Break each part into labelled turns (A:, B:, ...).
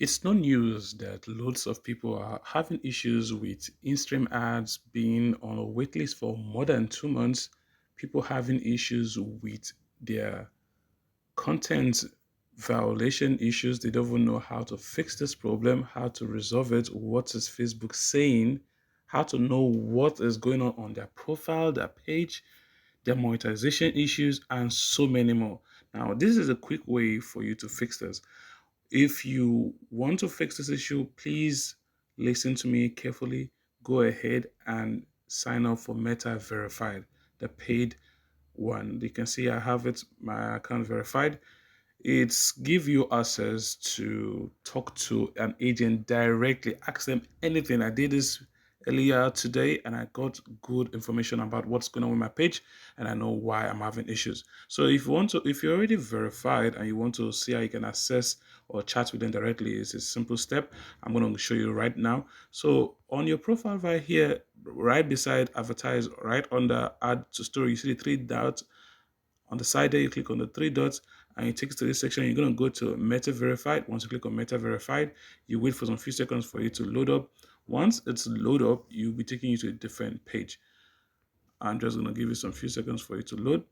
A: It's no news that loads of people are having issues with in-stream ads being on a waitlist for more than 2 months. People having issues with their content violation issues. They don't even know how to fix this problem, how to resolve it, what is Facebook saying, how to know what is going on their profile, their page, their monetization issues, and so many more. Now, this is a quick way for you to fix this. If you want to fix this issue, please listen to me carefully. Go ahead and sign up for Meta Verified, the paid one. You can see I have it, my account verified. It's give you access to talk to an agent directly, ask them anything. I did this earlier today and I got good information about what's going on with my page and I know why I'm having issues. So if you're already verified and you want to see how you can access or chat with them directly, it's a simple step. I'm going to show you right now. So on your profile right here, right beside advertise, right under add to story, you see the three dots on the side there. You click on the three dots and it takes to this section. You're going to go to Meta Verified. Once you click on Meta Verified, you wait for some few seconds for it to load up. Once it's load up, you'll be taking you to a different page. I'm just going to give you some few seconds for it to load.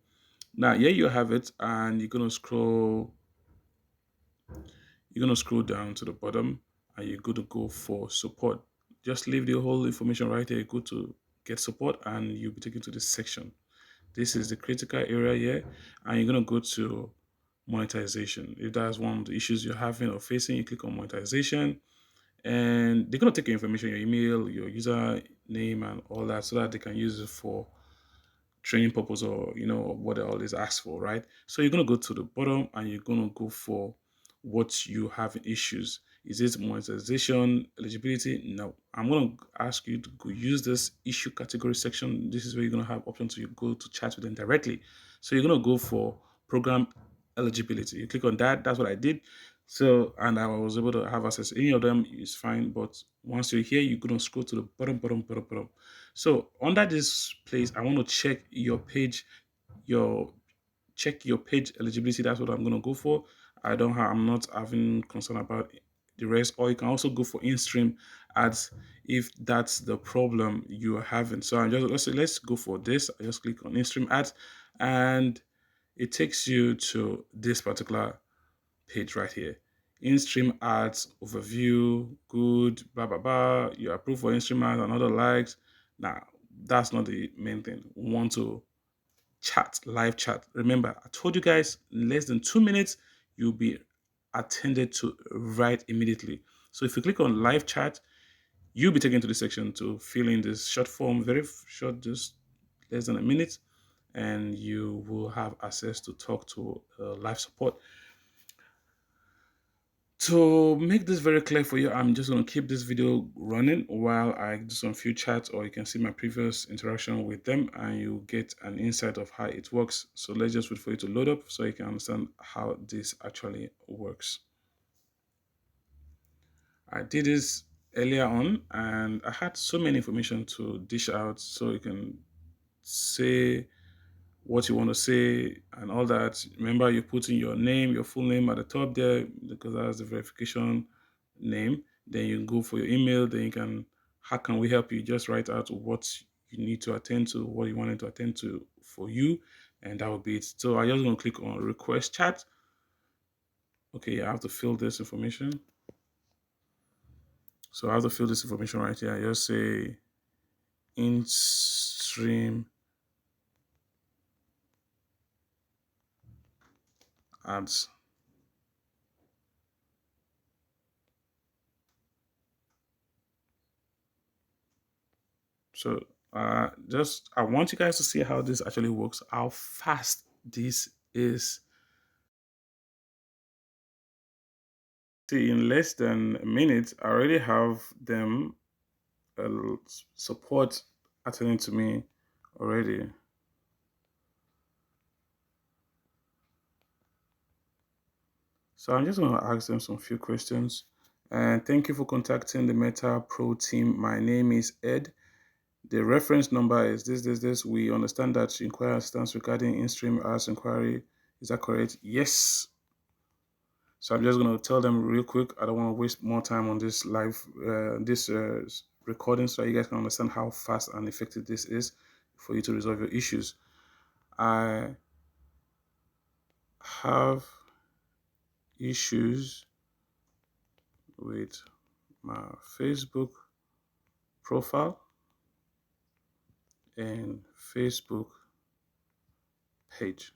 A: Now, here you have it, and you're going to scroll down to the bottom and you're going to go for support. Just leave the whole information right here. Go to get support and you'll be taken to this section. This is the critical area here, and you're going to go to monetization. If that's one of the issues you're having or facing, you click on monetization, and they're going to take your information, your email, your username, and all that, so that they can use it for training purpose or what they always ask for, right? So you're going to go to the bottom and you're going to go for what you have in issues. Is it monetization eligibility? No. I'm going to ask you to go use this issue category section. This is where you're going to have options to go to chat with them directly. So you're going to go for program eligibility. You click on that. That's what I did. So, and I was able to have access. Any of them is fine, but once you're here, you're going to scroll to the bottom. So under this place, I want to check your page, your check your page eligibility. That's what I'm going to go for. I'm not having concern about the rest. Or you can also go for in-stream ads if that's the problem you are having. So let's go for this. I just click on in-stream ads, and it takes you to this particular page right here. In-stream ads overview, good, blah blah blah. You approve for in-stream ads and other likes. Now, that's not the main thing. We want to chat, live chat. Remember, I told you guys in less than 2 minutes, you'll be attended to right immediately. So if you click on live chat, you'll be taken to the section to fill in this short form, very short, just less than a minute, and you will have access to talk to live support. To make this very clear for you, I'm just going to keep this video running while I do some few chats, or you can see my previous interaction with them and you get an insight of how it works. So let's just wait for it to load up so you can understand how this actually works. I did this earlier on and I had so many information to dish out, so you can say what you want to say and all that. Remember, you put in your name, your full name at the top there, because that's the verification name. Then you go for your email. Then you can, how can we help you? Just write out what you need to attend to, what you wanted to attend to for you, and that will be it. So I just going to click on request chat. Okay, I have to fill this information. So I have to fill this information right here. I just say in stream ads. So I want you guys to see how this actually works, how fast this is. See, in less than a minute, I already have them support attending to me already. So I'm just going to ask them some few questions. And thank you for contacting the Meta Pro team. My name is Ed. The reference number is this. We understand that you inquire assistance regarding in-stream ads inquiry. Is that correct? Yes. So I'm just going to tell them real quick. I don't want to waste more time on this live, recording, so you guys can understand how fast and effective this is for you to resolve your issues. I have issues with my Facebook profile and Facebook page.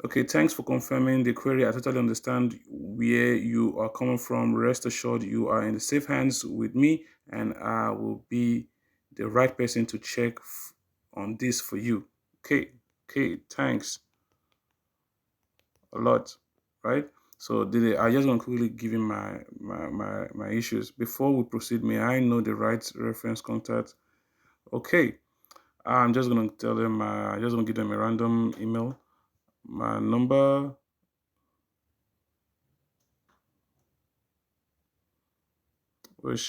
A: Okay, thanks for confirming the query. I totally understand where you are coming from. Rest assured, you are in the safe hands with me, and I will be the right person to check on this for you. Okay, thanks a lot, right? So I just want to quickly give you my issues. Before we proceed, may I know the right reference contact? Okay, I'm just going to tell them, I'm just going to give them a random email. My number, which